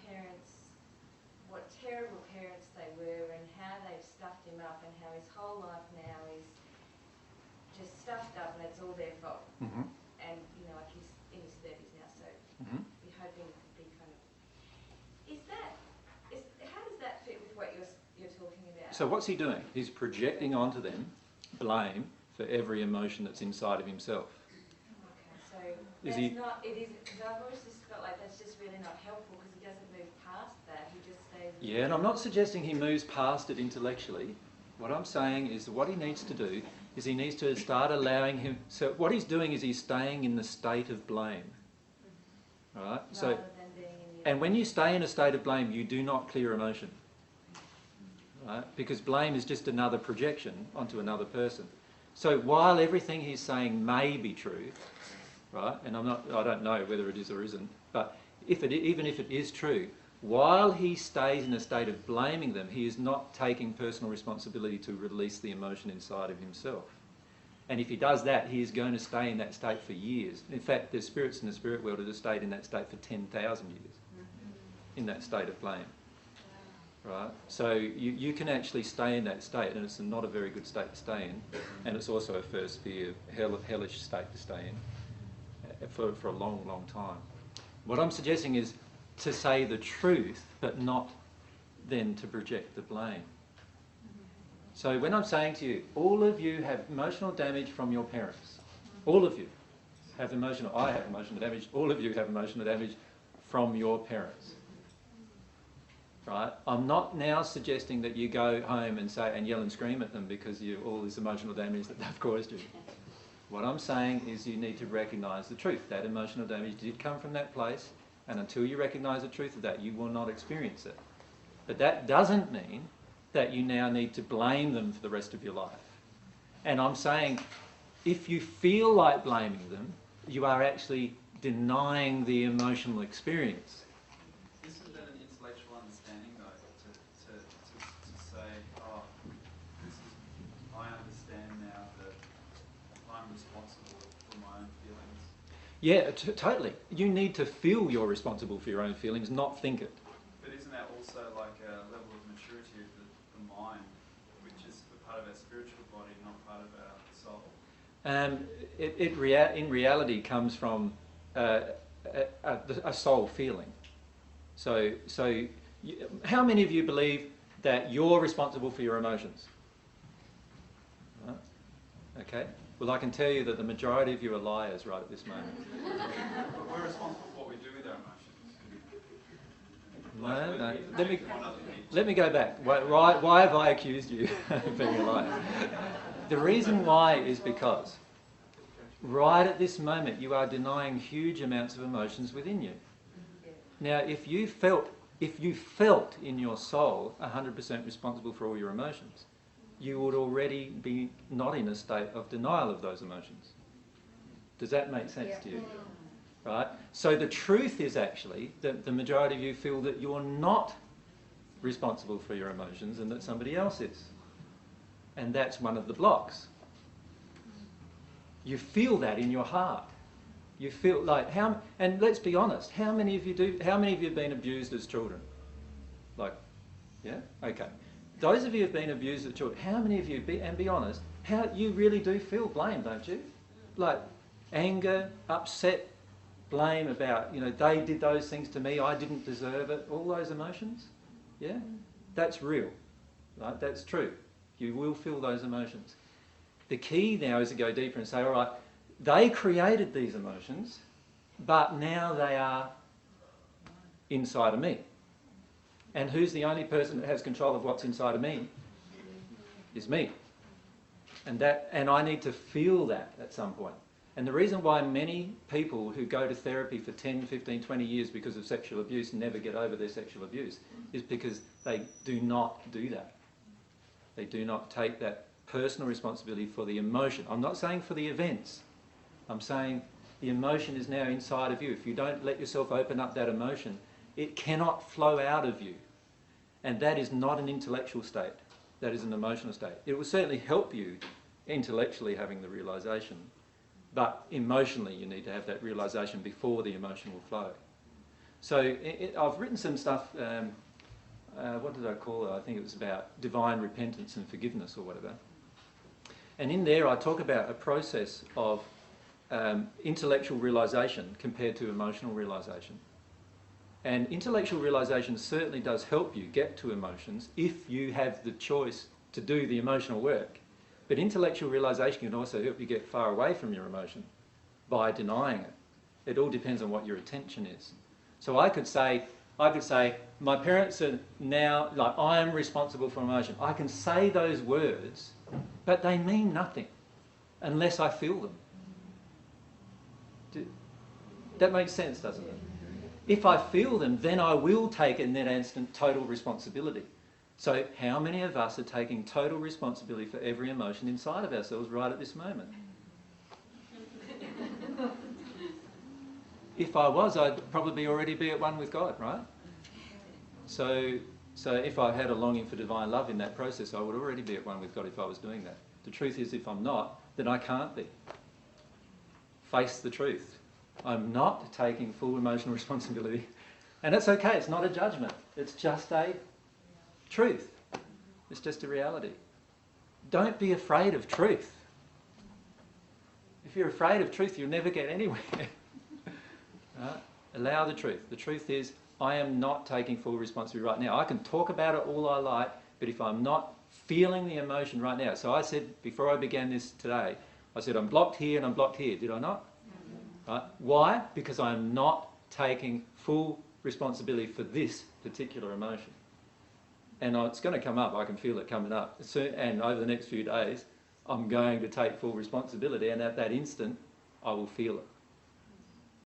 parents, what terrible parents they were, and how they've stuffed him up, and how his whole life now is just stuffed up, and it's all their fault. Mm-hmm. And you know, like he's in his 30s now, so we're hoping it could be kind of. How does that fit with what you're talking about? So what's he doing? He's projecting onto them blame for every emotion that's inside of himself. Okay, so because I've always just felt like that's just really not helpful, because he doesn't move past that, he just stays. Yeah, and I'm not suggesting he moves past it intellectually. What I'm saying is that what he needs to do is he needs to start allowing him. So what he's doing is he's staying in the state of blame. Right? So, and when you stay in a state of blame, you do not clear emotion. Right? Because blame is just another projection onto another person. So while everything he's saying may be true, right? And I don't know whether it is or isn't, but even if it is true, while he stays in a state of blaming them, he is not taking personal responsibility to release the emotion inside of himself. And if he does that, he is going to stay in that state for years. In fact, there's spirits in the spirit world that have stayed in that state for 10,000 years, in that state of blame. Right? So you can actually stay in that state, and it's not a very good state to stay in, and it's also a first sphere, hellish state to stay in for a long, long time. What I'm suggesting is to say the truth, but not then to project the blame. So when I'm saying to you, all of you have emotional damage from your parents. All of you have I have emotional damage. All of you have emotional damage from your parents. Right? I'm not now suggesting that you go home and yell and scream at them because you all this emotional damage that they've caused you. What I'm saying is you need to recognise the truth. That emotional damage did come from that place, and until you recognise the truth of that, you will not experience it. But that doesn't mean that you now need to blame them for the rest of your life. And I'm saying, if you feel like blaming them, you are actually denying the emotional experience. Isn't that an intellectual understanding, though, to say, oh, I understand now that I'm responsible for my own feelings? Yeah, totally. You need to feel you're responsible for your own feelings, not think it. But isn't that also like a level of maturity of the mind, which is a part of our spiritual body, not part of our soul? In reality comes from a soul feeling. So how many of you believe that you're responsible for your emotions? Right. Okay. Well, I can tell you that the majority of you are liars right at this moment. But we're responsible for what we do with our emotions. No. Let me go back. Why have I accused you of being a liar? The reason why is because right at this moment you are denying huge amounts of emotions within you. Now, if you felt in your soul 100% responsible for all your emotions, you would already be not in a state of denial of those emotions. Does that make sense to you? Right? So the truth is actually that the majority of you feel that you're not responsible for your emotions and that somebody else is. And that's one of the blocks. You feel that in your heart. You feel like and let's be honest, how many of you have been abused as children? Like, yeah? Okay. Those of you who have been abused as children, how many of you, be honest, you really do feel blame, don't you? Like anger, upset, blame about, they did those things to me, I didn't deserve it, all those emotions. Yeah? That's real. Right? That's true. You will feel those emotions. The key now is to go deeper and say, all right, they created these emotions, but now they are inside of me. And who's the only person that has control of what's inside of me? Is me. And I need to feel that at some point. And the reason why many people who go to therapy for 10, 15, 20 years because of sexual abuse never get over their sexual abuse is because they do not do that. They do not take that personal responsibility for the emotion. I'm not saying for the events. I'm saying the emotion is now inside of you. If you don't let yourself open up that emotion, it cannot flow out of you. And that is not an intellectual state. That is an emotional state. It will certainly help you intellectually having the realisation, but emotionally you need to have that realisation before the emotion will flow. So I've written some stuff, what did I call it? I think it was about divine repentance and forgiveness or whatever. And in there I talk about a process of intellectual realisation compared to emotional realisation. And intellectual realisation certainly does help you get to emotions if you have the choice to do the emotional work. But intellectual realisation can also help you get far away from your emotion by denying it. It all depends on what your attention is. So I could say, my parents are now, like, I am responsible for emotion. I can say those words, but they mean nothing unless I feel them. That makes sense, doesn't it? If I feel them, then I will take in that instant total responsibility. So how many of us are taking total responsibility for every emotion inside of ourselves right at this moment? If I was, I'd probably already be at one with God, right? So if I had a longing for divine love in that process, I would already be at one with God if I was doing that. The truth is, if I'm not, then I can't be. Face the truth. I'm not taking full emotional responsibility. And it's okay, it's not a judgment. It's just a truth. It's just a reality. Don't be afraid of truth. If you're afraid of truth, you'll never get anywhere. Right? Allow the truth. The truth is, I am not taking full responsibility right now. I can talk about it all I like, but if I'm not feeling the emotion right now. So I said, before I began this today, I said, I'm blocked here and I'm blocked here. Did I not? Right? Why? Because I'm not taking full responsibility for this particular emotion. And it's going to come up. I can feel it coming up. And over the next few days, I'm going to take full responsibility. And at that instant, I will feel it.